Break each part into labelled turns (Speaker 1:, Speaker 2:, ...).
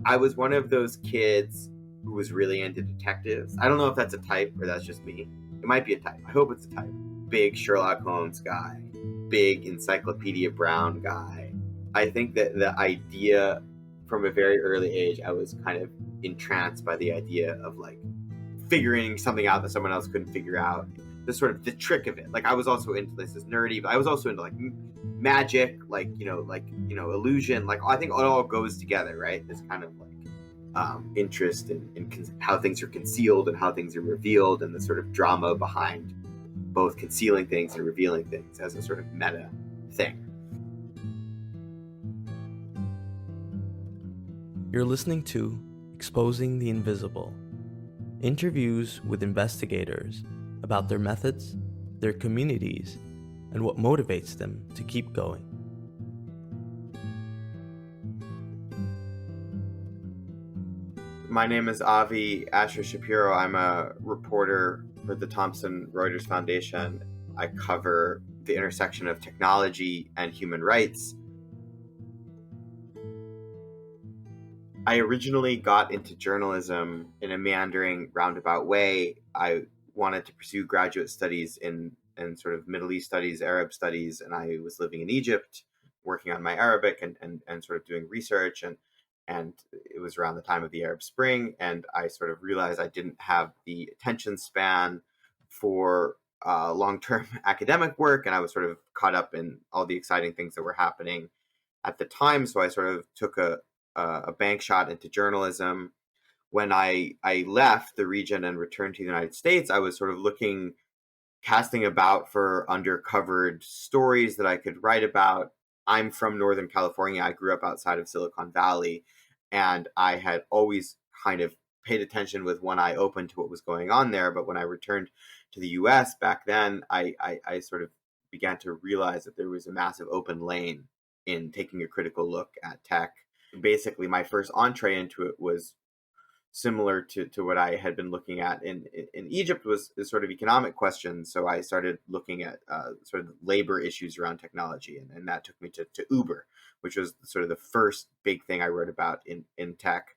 Speaker 1: I was one of those kids who was really into detectives. I don't know if that's a type or that's just me. It might be a type. I hope it's a type. Big Sherlock Holmes guy, big Encyclopedia Brown guy. I think that the idea from a very early age, I was kind of entranced by the idea of like figuring something out that someone else couldn't figure out. The sort of the trick of it. Like I was also into this nerdy, but I was also into like magic, like illusion. Like I think it all goes together, right? This kind of like interest in how things are concealed and how things are revealed, and the sort of drama behind both concealing things and revealing things as a sort of meta thing.
Speaker 2: You're listening to Exposing the Invisible, interviews with investigators about their methods, their communities, and what motivates them to keep going.
Speaker 1: My name is Avi Asher-Schapiro. I'm a reporter for the Thomson Reuters Foundation. I cover the intersection of technology and human rights. I originally got into journalism in a meandering, roundabout way. I wanted to pursue graduate studies in sort of Middle East studies, Arab studies, and I was living in Egypt, working on my Arabic and sort of doing research. And it was around the time of the Arab Spring, and I sort of realized I didn't have the attention span for long-term academic work, and I was sort of caught up in all the exciting things that were happening at the time. So I sort of took a bank shot into journalism. When I left the region and returned to the United States, I was sort of casting about for undercovered stories that I could write about. I'm from Northern California. I grew up outside of Silicon Valley, and I had always kind of paid attention with one eye open to what was going on there. But when I returned to the US back then, I sort of began to realize that there was a massive open lane in taking a critical look at tech. Basically, my first entree into it was similar to what I had been looking at in Egypt, was sort of economic questions. So I started looking at sort of labor issues around technology, and that took me to Uber, which was sort of the first big thing I wrote about in tech.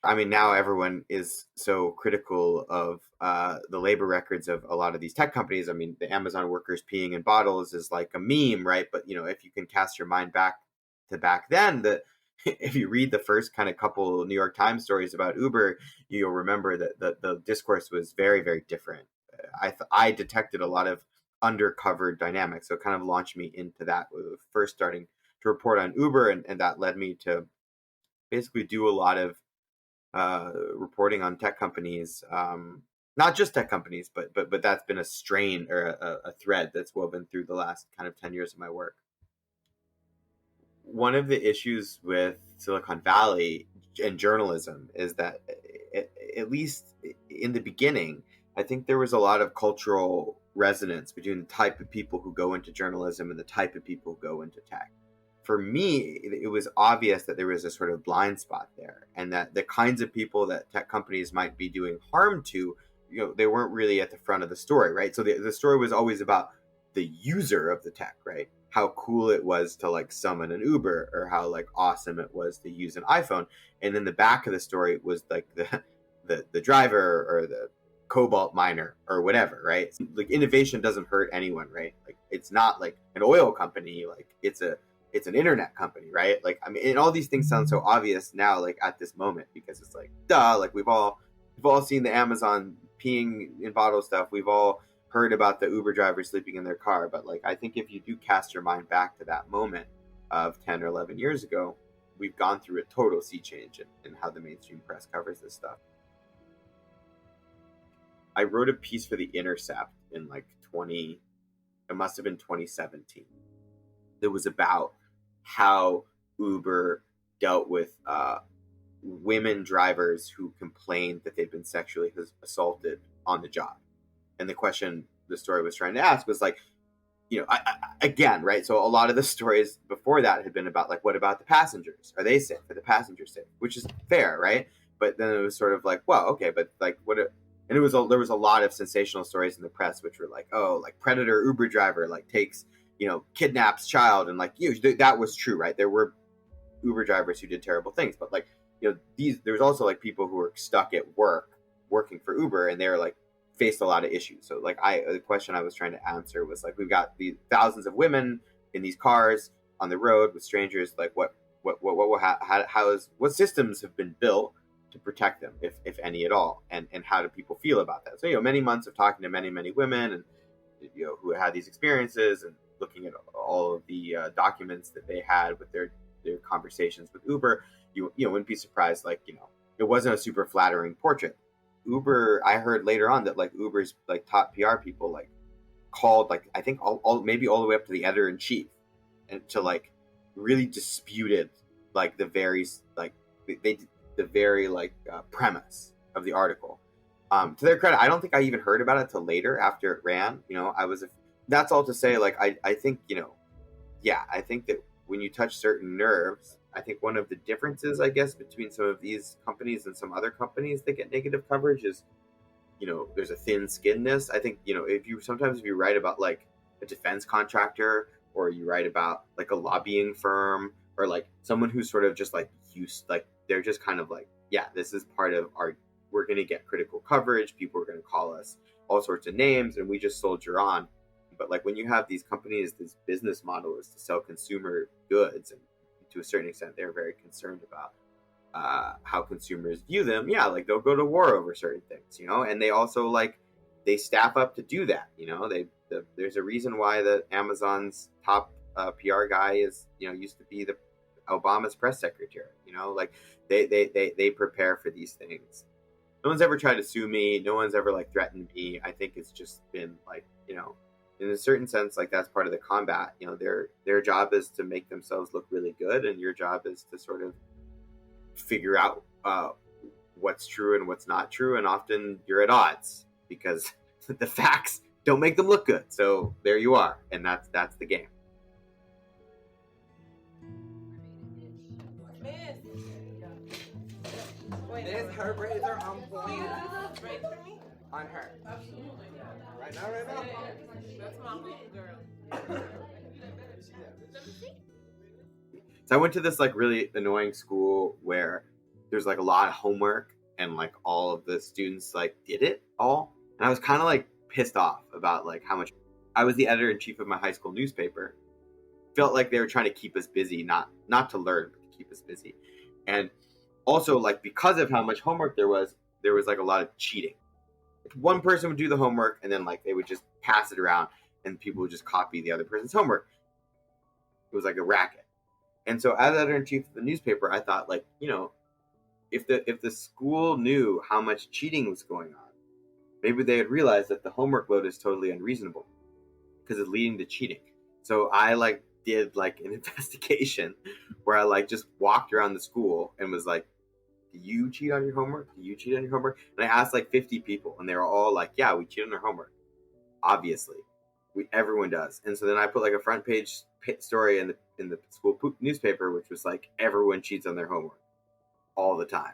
Speaker 1: I mean, now everyone is so critical of the labor records of a lot of these tech companies. I mean, the Amazon workers peeing in bottles is like a meme, right? But, if you can cast your mind back to back then, if you read the first kind of couple New York Times stories about Uber, you'll remember that the discourse was very, very different. I detected a lot of undercover dynamics, so it kind of launched me into that, first starting to report on Uber, and that led me to basically do a lot of reporting on tech companies, not just tech companies, but that's been a strain or a thread that's woven through the last kind of 10 years of my work. One of the issues with Silicon Valley and journalism is that, at least in the beginning, I think there was a lot of cultural resonance between the type of people who go into journalism and the type of people who go into tech. For me, it was obvious that there was a sort of blind spot there, and that the kinds of people that tech companies might be doing harm to, they weren't really at the front of the story, right? So the story was always about the user of the tech, right? How cool it was to like summon an Uber, or how like awesome it was to use an iPhone. And in the back of the story was like the driver or the cobalt miner or whatever, right? Like innovation doesn't hurt anyone, right? Like it's not like an oil company, like it's an internet company, right? Like, I mean, and all these things sound so obvious now, like at this moment, because it's like, duh, like we've all seen the Amazon peeing in bottle stuff. We've all heard about the Uber drivers sleeping in their car. But like, I think if you do cast your mind back to that moment of 10 or 11 years ago, we've gone through a total sea change in how the mainstream press covers this stuff. I wrote a piece for The Intercept in like it must have been 2017. It was about how Uber dealt with women drivers who complained that they'd been sexually assaulted on the job. And the question the story was trying to ask was like, again, right? So a lot of the stories before that had been about like, what about the passengers? Are they safe? Are the passengers safe? Which is fair, right? But then it was sort of like, well, okay, but like and there was a lot of sensational stories in the press, which were like, oh, like predator Uber driver like takes, kidnaps child, and like that was true, right? There were Uber drivers who did terrible things, but like there's also like people who were stuck at work working for Uber, and they're like faced a lot of issues. So like the question I was trying to answer was like, we've got these thousands of women in these cars on the road with strangers. Like what systems have been built to protect them, if any at all, and how do people feel about that? So many months of talking to many women, and who had these experiences, and looking at all of the documents that they had with their conversations with Uber, you wouldn't be surprised, like, it wasn't a super flattering portrait. Uber, I heard later on that like Uber's like top PR people like called, like, I think maybe all the way up to the editor in chief, and to like really disputed like the very like the very like premise of the article. To their credit, I don't think I even heard about it till later after it ran. That's all to say, like, I think, I think that when you touch certain nerves, I think one of the differences, I guess, between some of these companies and some other companies that get negative coverage is, there's a thin skinness. I think, if you write about like a defense contractor, or you write about like a lobbying firm, or like someone who's sort of just like used, like they're just kind of like, yeah, this is part of our, we're going to get critical coverage. People are going to call us all sorts of names, and we just soldier on. But like when you have these companies, this business model is to sell consumer goods, and to a certain extent, they're very concerned about how consumers view them. Yeah, like they'll go to war over certain things, and they also like they staff up to do that. There's a reason why the Amazon's top PR guy is used to be the Obama's press secretary. Like they prepare for these things. No one's ever tried to sue me. No one's ever like threatened me. I think it's just been like, in a certain sense, like that's part of the combat. Their job is to make themselves look really good, and your job is to sort of figure out what's true and what's not true. And often you're at odds because the facts don't make them look good. So there you are, and that's the game.
Speaker 3: Her braids are on point. On her. Absolutely. Right now. That's my little girl.
Speaker 1: So I went to this like really annoying school where there's like a lot of homework, and like all of the students like did it all. And I was kind of like pissed off about like how much. I was the editor in chief of my high school newspaper. Felt like they were trying to keep us busy, not to learn, but to keep us busy. And also, like, because of how much homework there was like a lot of cheating. One person would do the homework, and then like they would just pass it around, and people would just copy the other person's homework. It was like a racket. And so as editor in chief of the newspaper, I thought, like, if the school knew how much cheating was going on, maybe they would realize that the homework load is totally unreasonable because it's leading to cheating. So I like did like an investigation where I like just walked around the school and was like, do you cheat on your homework? Do you cheat on your homework? And I asked like 50 people, and they were all like, yeah, we cheat on our homework. Obviously, everyone does. And so then I put like a front page story in the school newspaper, which was like, everyone cheats on their homework all the time.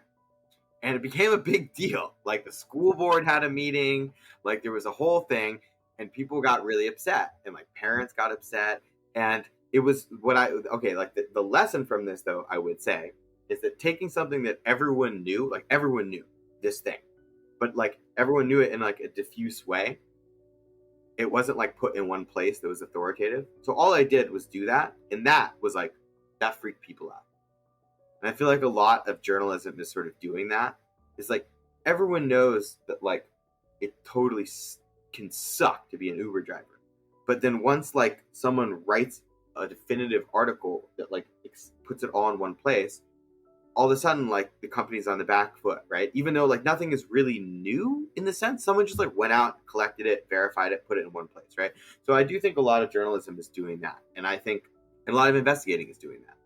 Speaker 1: And it became a big deal. Like the school board had a meeting, like there was a whole thing, and people got really upset, and like parents got upset. And it was like the lesson from this, though, I would say, is that taking something that everyone knew this thing, but like everyone knew it in like a diffuse way. It wasn't like put in one place that was authoritative. So all I did was do that, and that was like, that freaked people out. And I feel like a lot of journalism is sort of doing that. It's like everyone knows that like it totally can suck to be an Uber driver, but then once like someone writes a definitive article that like puts it all in one place, all of a sudden like the company's on the back foot, right? Even though like nothing is really new in the sense, someone just like went out, collected it, verified it, put it in one place, right? So I do think a lot of journalism is doing that, and I think a lot of investigating is doing that.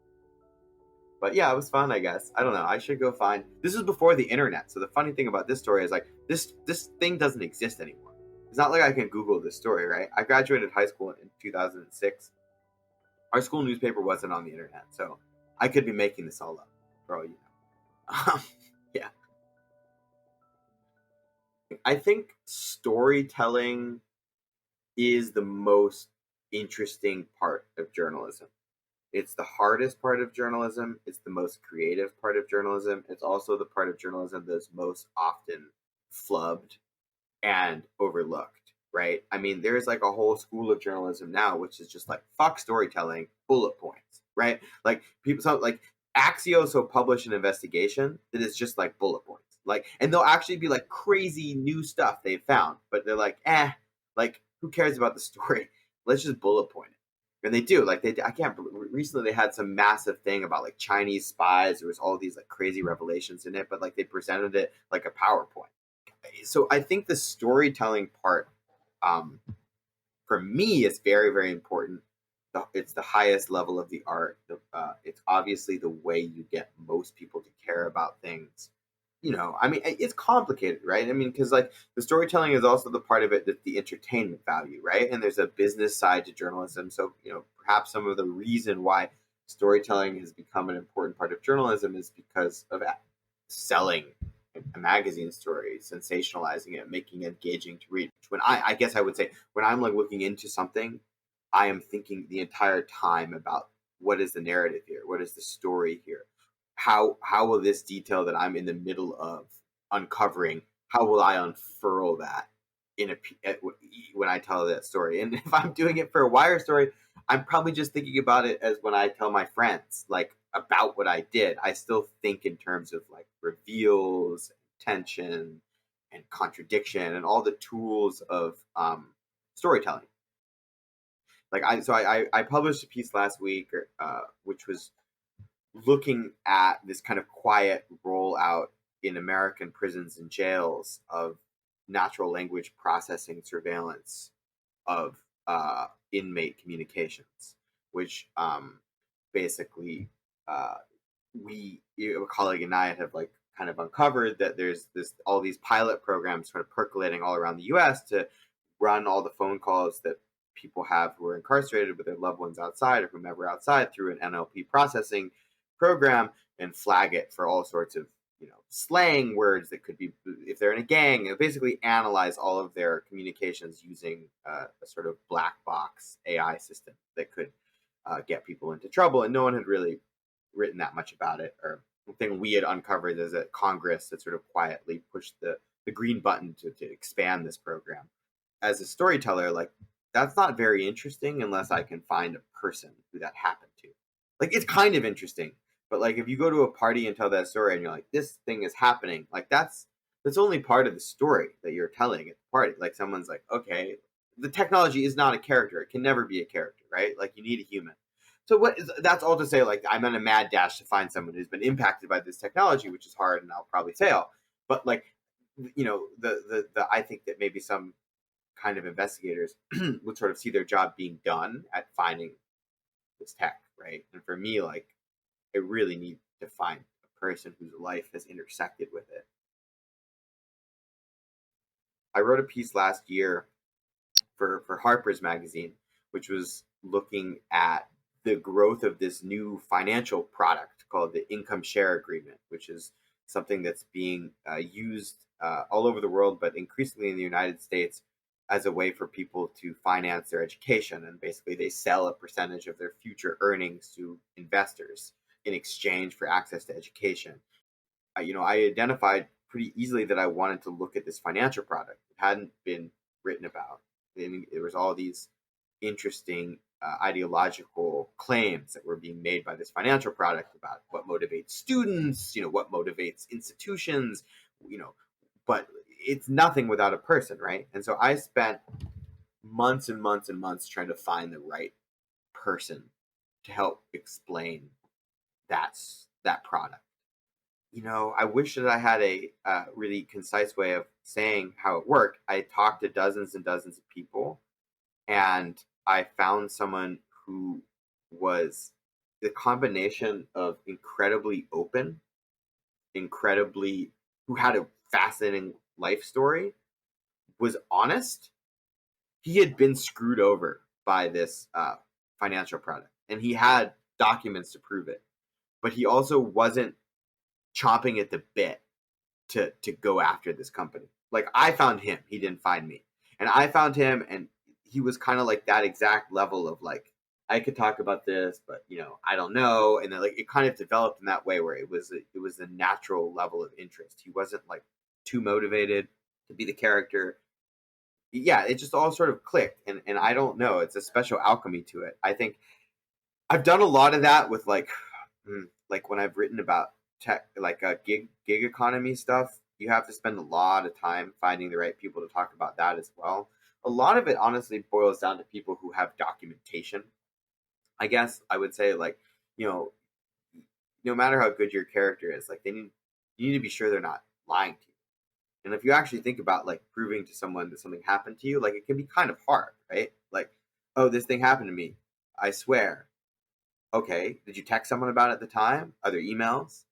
Speaker 1: But yeah, it was fun, I guess. I don't know. I should go find. This was before the internet, so the funny thing about this story is like this thing doesn't exist anymore. It's not like I can Google this story, right? I graduated high school in 2006. Our school newspaper wasn't on the internet, so I could be making this all up, for all you know. Yeah. I think storytelling is the most interesting part of journalism. It's the hardest part of journalism. It's the most creative part of journalism. It's also the part of journalism that's most often flubbed and overlooked, right? I mean, there's like a whole school of journalism now, which is just like fuck storytelling, bullet points, right? Like people, so like Axios will publish an investigation that is just like bullet points, like, and they'll actually be like crazy new stuff they've found, but they're like, like who cares about the story? Let's just bullet point it. And they do, like I can't. Recently, they had some massive thing about like Chinese spies. There was all these like crazy revelations in it, but like they presented it like a PowerPoint. So I think the storytelling part, for me, is very, very important. It's the highest level of the art. It's obviously the way you get most people to care about things. I mean, it's complicated, right? I mean, because like the storytelling is also the part of it that the entertainment value, right? And there's a business side to journalism. So, perhaps some of the reason why storytelling has become an important part of journalism is because of selling a magazine story, sensationalizing it, making it engaging to read. When I guess I would say, when I'm like looking into something, I am thinking the entire time about what is the narrative here, what is the story here, how will this detail that I'm in the middle of uncovering, how will I unfurl that when I tell that story? And if I'm doing it for a wire story, I'm probably just thinking about it as when I tell my friends like about what I did. I still think in terms of like reveals, tension, and contradiction, and all the tools of storytelling. Like I published a piece last week, which was looking at this kind of quiet rollout in American prisons and jails of natural language processing surveillance of inmate communications, which basically a colleague and I have like kind of uncovered that there's all these pilot programs sort of percolating all around the U.S. to run all the phone calls that people have who are incarcerated with their loved ones outside or whomever outside through an NLP processing program and flag it for all sorts of slang words that could be, if they're in a gang, and basically analyze all of their communications using a sort of black box AI system that could get people into trouble. And no one had really written that much about it. Or the thing we had uncovered is that Congress had sort of quietly pushed the green button to expand this program. As a storyteller, like, that's not very interesting unless I can find a person who that happened to. Like, it's kind of interesting, but like if you go to a party and tell that story and you're like, this thing is happening, like that's only part of the story that you're telling at the party. Like someone's like, okay, the technology is not a character. It can never be a character, right? Like you need a human. So that's all to say, like, I'm on a mad dash to find someone who's been impacted by this technology, which is hard and I'll probably fail. But like, the I think that maybe some kind of investigators would sort of see their job being done at finding this tech, right? And for me, like, I really need to find a person whose life has intersected with it. I wrote a piece last year for Harper's Magazine, which was looking at the growth of this new financial product called the income share agreement, which is something that's being used all over the world, but increasingly in the United States as a way for people to finance their education. And basically they sell a percentage of their future earnings to investors in exchange for access to education. I identified pretty easily that I wanted to look at this financial product. It hadn't been written about. There was all these interesting ideological claims that were being made by this financial product about what motivates students, what motivates institutions, but it's nothing without a person, right? And so I spent months and months and months trying to find the right person to help explain that product. I wish that I had a really concise way of saying how it worked. I talked to dozens and dozens of people, and I found someone who was the combination of incredibly open, who had a fascinating life story, was honest. He had been screwed over by this financial product, and he had documents to prove it. But he also wasn't chomping at the bit to go after this company. Like, I found him, he didn't find me. And I found him, and he was kind of like that exact level of like I could talk about this, but I don't know. And then like it kind of developed in that way where it was a natural level of interest. He wasn't like too motivated to be the character. Yeah, it just all sort of clicked, and I don't know. It's a special alchemy to it. I think I've done a lot of that with like when I've written about tech, like gig economy stuff. You have to spend a lot of time finding the right people to talk about that as well. A lot of it honestly boils down to people who have documentation. I guess I would say like, you know, no matter how good your character is, like you need to be sure they're not lying to you. And if you actually think about like proving to someone that something happened to you, like it can be kind of hard, right? Like, oh, this thing happened to me. I swear. Okay, did you text someone about it at the time? Are there emails?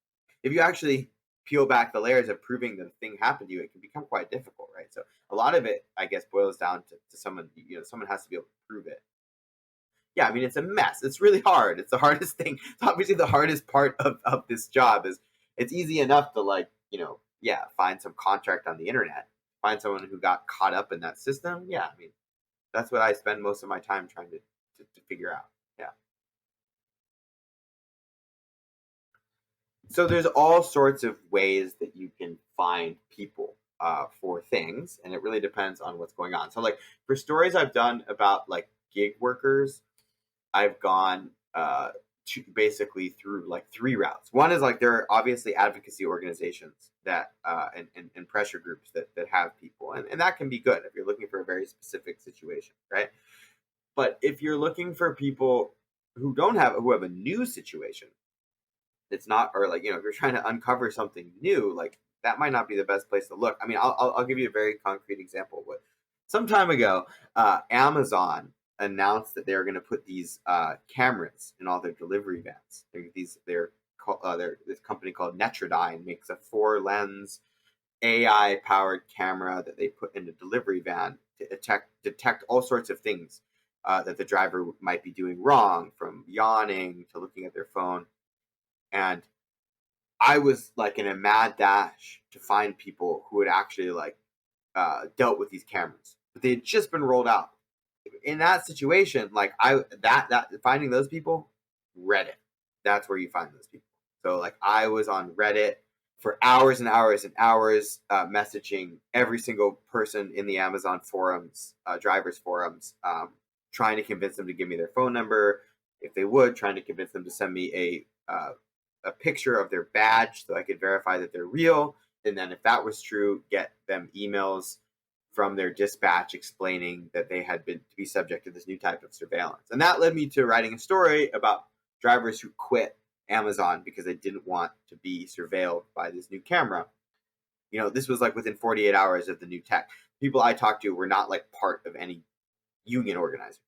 Speaker 1: If you actually peel back the layers of proving that a thing happened to you, it can become quite difficult, right? So a lot of it, I guess, boils down to someone, someone has to be able to prove it. Yeah, I mean, it's a mess. It's really hard. It's the hardest thing. It's obviously the hardest part of this job is it's easy enough to like, yeah, find some contract on the internet, find someone who got caught up in that system. Yeah, I mean, that's what I spend most of my time trying to figure out. Yeah. So there's all sorts of ways that you can find people for things, and it really depends on what's going on. So like for stories I've done about like gig workers, I've gone basically through like three routes. One is like there are obviously advocacy organizations that and pressure groups that have people, and that can be good if you're looking for a very specific situation, right? But if you're looking for people who have a new situation, it's not, or like if you're trying to uncover something new, like that might not be the best place to look. I mean, I'll give you a very concrete example. What some time ago, Amazon announced that they were going to put these cameras in all their delivery vans. This company called Netrodyne makes a 4-lens AI powered camera that they put in the delivery van to detect all sorts of things that the driver might be doing wrong, from yawning to looking at their phone. And I was like in a mad dash to find people who had actually like dealt with these cameras, but they had just been rolled out. In that situation, like that finding those people, Reddit, that's where you find those people. So like I was on Reddit for hours and hours and hours, messaging every single person in the Amazon forums, drivers forums, trying to convince them to give me their phone number if they would, trying to convince them to send me a picture of their badge so I could verify that they're real. And then if that was true, get them emails from their dispatch explaining that they had been to be subject to this new type of surveillance. And that led me to writing a story about drivers who quit Amazon because they didn't want to be surveilled by this new camera. This was like within 48 hours of the new tech. People I talked to were not like part of any union organizers.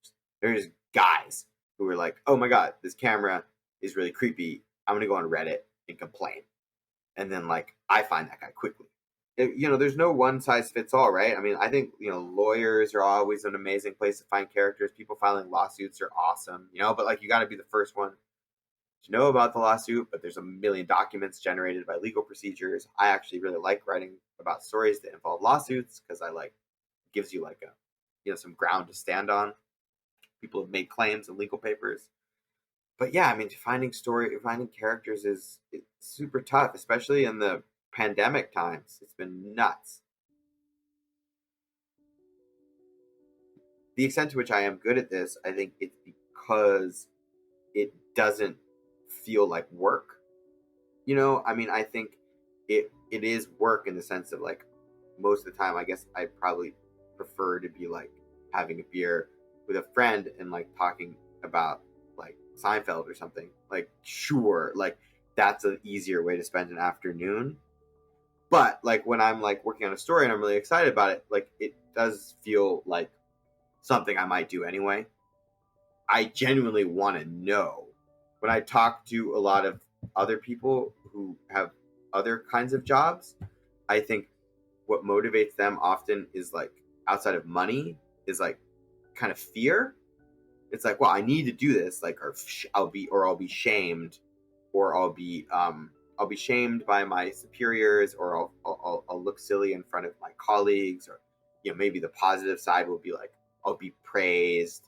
Speaker 1: They're just guys who were like, oh my God, this camera is really creepy. I'm going to go on Reddit and complain. And then like, I find that guy quickly. There's no one size fits all, right? I mean, I think, lawyers are always an amazing place to find characters. People filing lawsuits are awesome, but like you got to be the first one to know about the lawsuit, but there's a million documents generated by legal procedures. I actually really like writing about stories that involve lawsuits because I like, it gives you like some ground to stand on. People have made claims in legal papers. But yeah, I mean, finding characters is super tough, especially in the pandemic times. It's been nuts. The extent to which I am good at this, I think it's because it doesn't feel like work. I mean, I think it is work in the sense of like most of the time, I guess I probably prefer to be like having a beer with a friend and like talking about like Seinfeld or something. Like, sure, like that's an easier way to spend an afternoon. But like when I'm like working on a story and I'm really excited about it, like it does feel like something I might do anyway. I genuinely want to know. When I talk to a lot of other people who have other kinds of jobs, I think what motivates them often is like outside of money is like kind of fear. It's like, well, I need to do this, like, or I'll be shamed, or I'll be shamed by my superiors, or I'll look silly in front of my colleagues, or maybe the positive side will be like I'll be praised.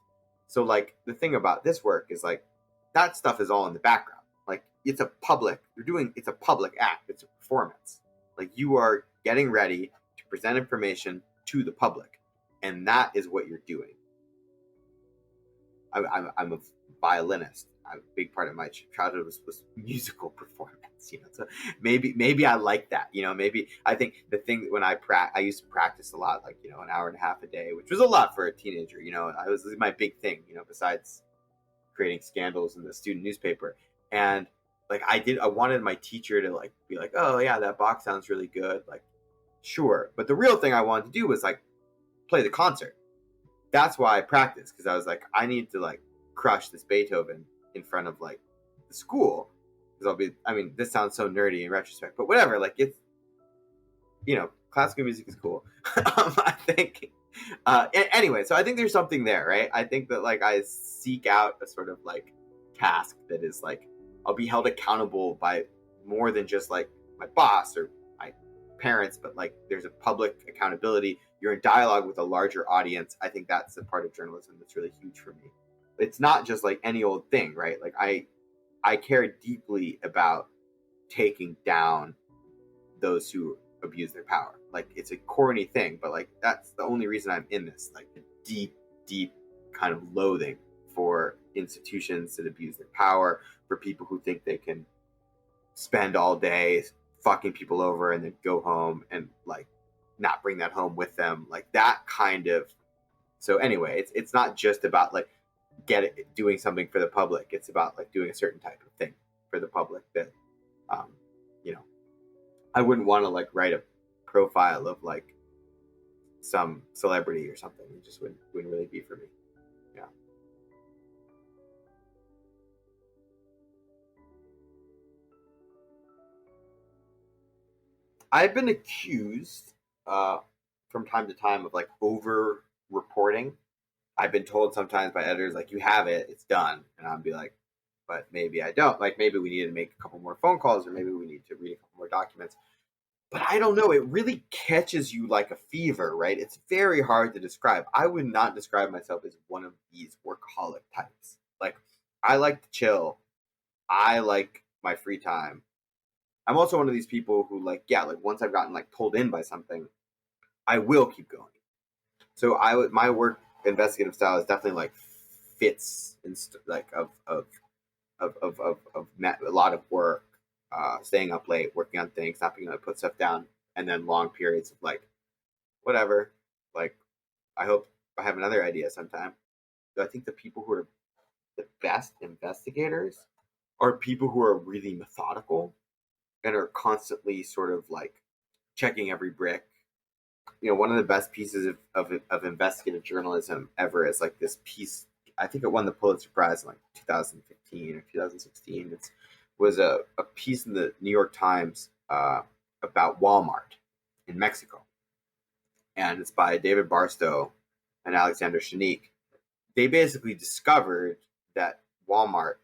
Speaker 1: So like the thing about this work is like that stuff is all in the background. Like it's a public act. It's a performance. Like you are getting ready to present information to the public, and that is what you're doing. I'm a violinist. A big part of my childhood was musical performance, so maybe I like that, maybe I think the thing when I used to practice a lot, like, an hour and a half a day, which was a lot for a teenager, this is my big thing, besides creating scandals in the student newspaper. And like I wanted my teacher to like be like, oh yeah, that Bach sounds really good, like sure, but the real thing I wanted to do was like play the concert. That's why I practiced, because I was like, I need to like crush this Beethoven in front of like the school, because this sounds so nerdy in retrospect, but whatever, like it's, classical music is cool. I think anyway, so I think there's something there, right? I think that like I seek out a sort of like task that is like I'll be held accountable by more than just like my boss or my parents, but like there's a public accountability. You're in dialogue with a larger audience. I think that's the part of journalism that's really huge for me. It's not just like any old thing, right? Like I care deeply about taking down those who abuse their power. Like it's a corny thing, but like that's the only reason I'm in this. Like the deep kind of loathing for institutions that abuse their power, for people who think they can spend all day fucking people over and then go home and like not bring that home with them, like that kind of. So anyway, it's not just about like doing something for the public. It's about like doing a certain type of thing for the public that I wouldn't want to like write a profile of like some celebrity or something. It just wouldn't really be for me. Yeah. I've been accused from time to time of like over reporting. I've been told sometimes by editors, like, you have it, it's done. And I'll be like, but maybe I don't. Like, maybe we need to make a couple more phone calls, or maybe we need to read a couple more documents. But I don't know. It really catches you like a fever, right? It's very hard to describe. I would not describe myself as one of these workaholic types. Like, I like to chill. I like my free time. I'm also one of these people who like, yeah, like once I've gotten like pulled in by something, I will keep going. So my work investigative style is definitely like fits in like of a lot of work, staying up late, working on things, not being able to put stuff down, and then long periods of like whatever. Like I hope I have another idea sometime. So I think the people who are the best investigators are people who are really methodical and are constantly sort of like checking every brick. One of the best pieces of investigative journalism ever is like this piece. I think it won the Pulitzer Prize in like 2015 or 2016. It was a piece in the New York Times about Walmart in Mexico. And it's by David Barstow and Alexander Shanik. They basically discovered that Walmart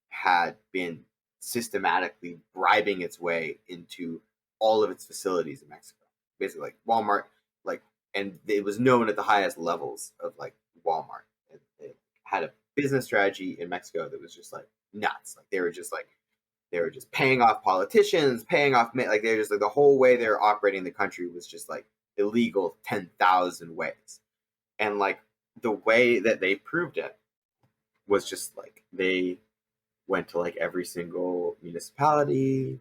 Speaker 1: had been systematically bribing its way into all of its facilities in Mexico. Basically, like Walmart, like, and it was known at the highest levels of like Walmart. And it had a business strategy in Mexico that was just like nuts. Like they were just paying off politicians, like they're just like the whole way they're operating the country was just like illegal 10,000 ways. And like the way that they proved it was just like they went to like every single municipality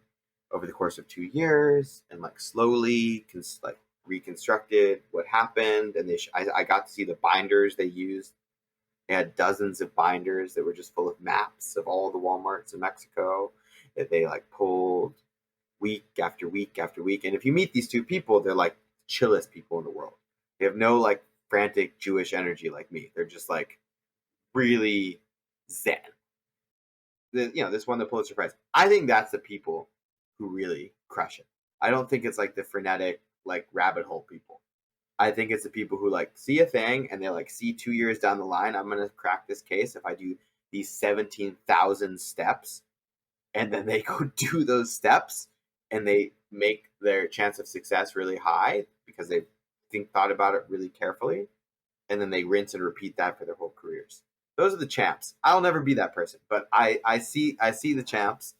Speaker 1: over the course of 2 years and like slowly like reconstructed what happened. And I got to see the binders they used. They had dozens of binders that were just full of maps of all the Walmarts in Mexico that they like pulled week after week after week. And if you meet these two people, they're like chillest people in the world. They have no like frantic Jewish energy like me. They're just like really zen. This won the Pulitzer Prize. I think that's the people who really crush it. I don't think it's like the frenetic, like rabbit hole people. I think it's the people who like see a thing and they like see 2 years down the line, I'm going to crack this case if I do these 17,000 steps, and then they go do those steps and they make their chance of success really high because they've thought about it really carefully. And then they rinse and repeat that for their whole careers. Those are the champs. I'll never be that person, but I see the champs,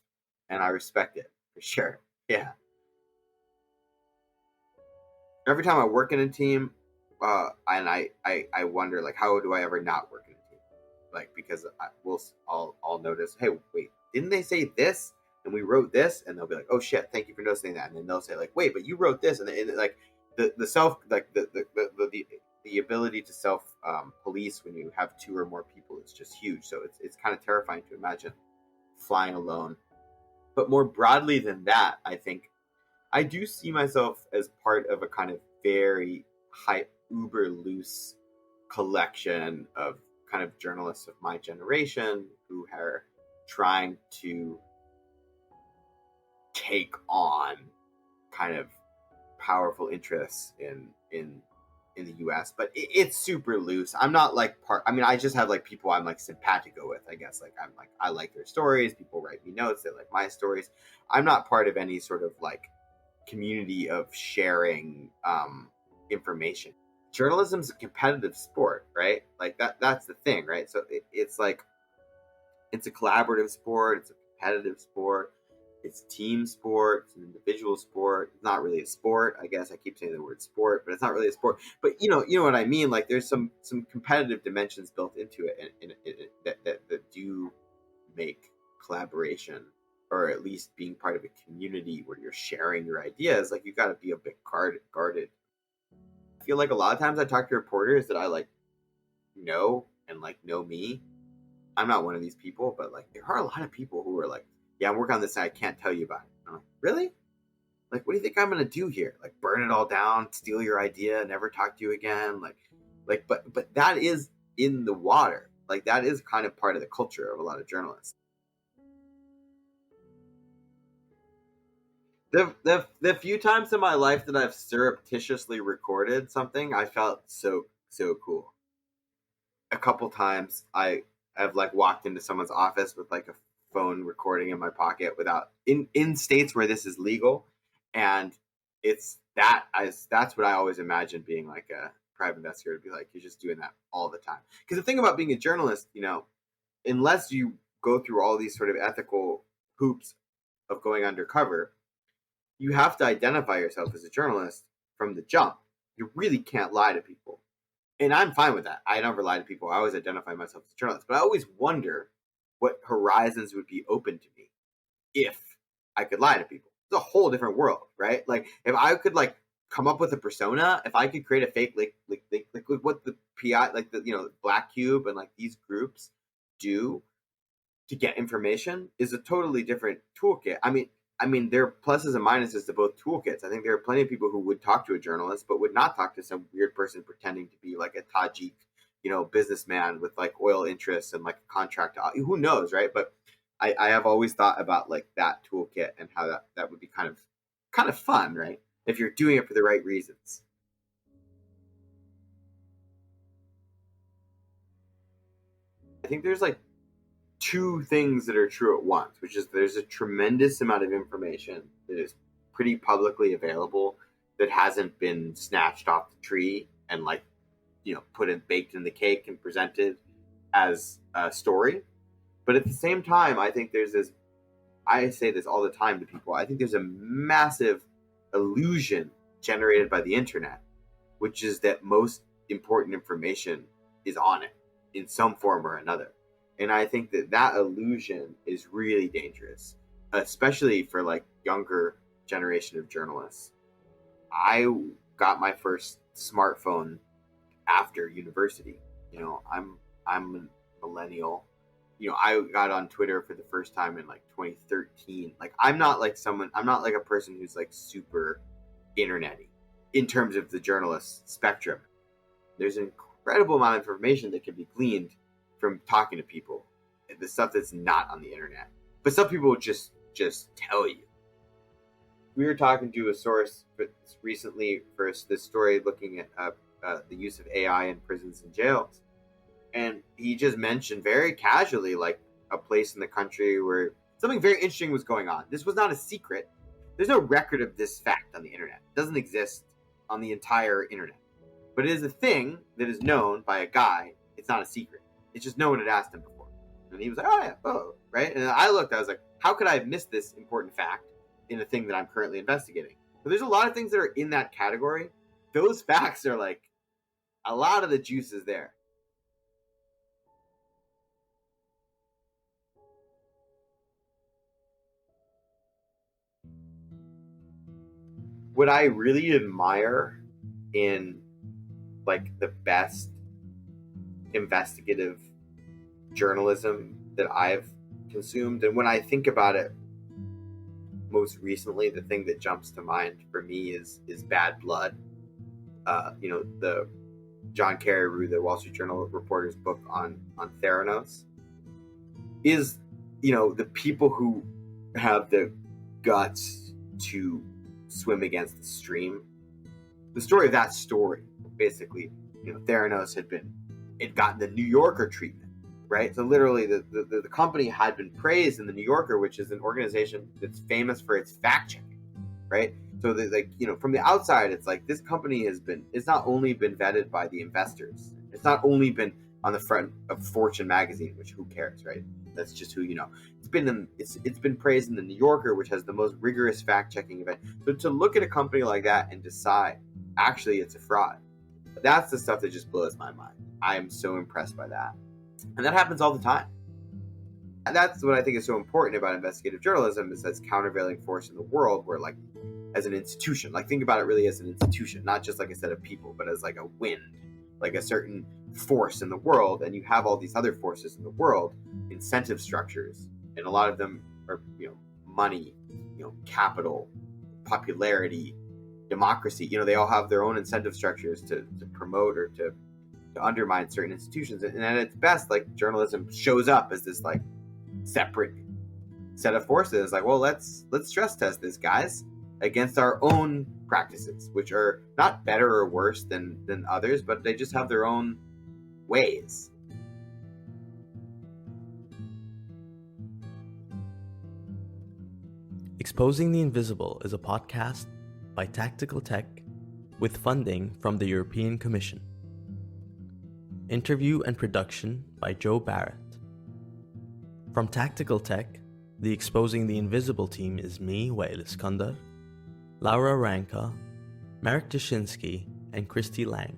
Speaker 1: and I respect it for sure. Yeah. Every time I work in a team, and I wonder, like, how do I ever not work in a team? Like, because I'll notice, hey, wait, didn't they say this? And we wrote this, and they'll be like, oh shit, thank you for noticing that. And then they'll say, like, wait, but you wrote this, and like the self, like the ability to self police when you have two or more people is just huge. So it's kind of terrifying to imagine flying alone. But more broadly than that, I think I do see myself as part of a kind of very high, uber loose collection of kind of journalists of my generation who are trying to take on kind of powerful interests in the US, but it's super loose. I'm not like I just have like people I'm like simpatico with, I guess. Like I like their stories, people write me notes, they like my stories. I'm not part of any sort of like community of sharing information. Journalism's a competitive sport, right? Like that's the thing, right? So it's like it's a collaborative sport, it's a competitive sport, it's a team sport, it's an individual sport. It's not really a sport, I guess. I keep saying the word sport, but it's not really a sport. But you know what I mean. Like there's some competitive dimensions built into it, and that do make collaboration, or at least being part of a community where you're sharing your ideas. Like you got to be a bit guarded. I feel like a lot of times I talk to reporters that I like know and like know me. I'm not one of these people, but like there are a lot of people who are like, yeah, I'm working on this and I can't tell you about it. I'm like, really? Like, what do you think I'm gonna do here? Like, burn it all down, steal your idea, never talk to you again? But that is in the water. Like, that is kind of part of the culture of a lot of journalists. The few times in my life that I've surreptitiously recorded something, I felt so cool. A couple times I've like walked into someone's office with like a phone recording in my pocket without in states where this is legal, and that's what I always imagine being like a private investigator, to be like, you're just doing that all the time. Because the thing about being a journalist, unless you go through all these sort of ethical hoops of going undercover, you have to identify yourself as a journalist from the jump. You really can't lie to people. And I'm fine with that. I never lie to people. I always identify myself as a journalist. But I always wonder what horizons would be open to me if I could lie to people. It's a whole different world, right? Like if I could like come up with a persona, if I could create a fake like what the PI, like the Black Cube and like these groups do to get information is a totally different toolkit. I mean, there are pluses and minuses to both toolkits. I think there are plenty of people who would talk to a journalist, but would not talk to some weird person pretending to be like a Tajik, businessman with like oil interests and like a contract. Who knows, right? But I have always thought about like that toolkit and how that would be kind of fun, right? If you're doing it for the right reasons. I think there's like two things that are true at once, which is there's a tremendous amount of information that is pretty publicly available that hasn't been snatched off the tree and like baked in the cake and presented as a story. But at the same time, I think there's this, I say this all the time to people, I think there's a massive illusion generated by the internet, which is that most important information is on it in some form or another. And I think that illusion is really dangerous, especially for like younger generation of journalists. I got my first smartphone after university. I'm a millennial. I got on Twitter for the first time in like 2013. Like I'm not like a person who's like super internet-y in terms of the journalist spectrum. There's an incredible amount of information that can be gleaned from talking to people, the stuff that's not on the internet, but some people just tell you. We were talking to a source recently for this story looking at the use of AI in prisons and jails, and he just mentioned very casually like a place in the country where something very interesting was going on. This was not a secret. There's no record of this fact on the internet. It doesn't exist on the entire internet, but it is a thing that is known by a guy. It's not a secret. It's just no one had asked him before. And he was like, oh yeah, oh, right? And I looked, I was like, how could I have missed this important fact in a thing that I'm currently investigating? But there's a lot of things that are in that category. Those facts are like, a lot of the juice is there. What I really admire in like the best investigative journalism that I've consumed, and when I think about it most recently, the thing that jumps to mind for me is Bad Blood. The John Carreyrou, the Wall Street Journal reporter's book on Theranos, is, the people who have the guts to swim against the stream. The story of that story, basically, Theranos had gotten the New Yorker treatment, right? So literally the company had been praised in the New Yorker, which is an organization that's famous for its fact checking, right? So from the outside, it's like this company it's not only been vetted by the investors, it's not only been on the front of Fortune magazine, which who cares, right? That's just who you know. It's been praised in the New Yorker, which has the most rigorous fact checking event. So to look at a company like that and decide actually it's a fraud, that's the stuff that just blows my mind. I am so impressed by that, and that happens all the time. And that's what I think is so important about investigative journalism, is this countervailing force in the world where, like, as an institution, like think about it really as an institution, not just like a set of people, but as like a wind, like a certain force in the world. And you have all these other forces in the world, incentive structures, and a lot of them are, money, capital, popularity, democracy. They all have their own incentive structures to promote or to undermine certain institutions. And at its best, like, journalism shows up as this like separate set of forces. Like, well, let's stress test this, guys, against our own practices, which are not better or worse than others, but they just have their own ways.
Speaker 2: Exposing the Invisible is a podcast by Tactical Tech with funding from the European Commission. Interview and production by Joe Barrett. From Tactical Tech, the Exposing the Invisible team is me, Wael Iskandar, Laura Ranka, Marek Dushinsky, and Christy Lang.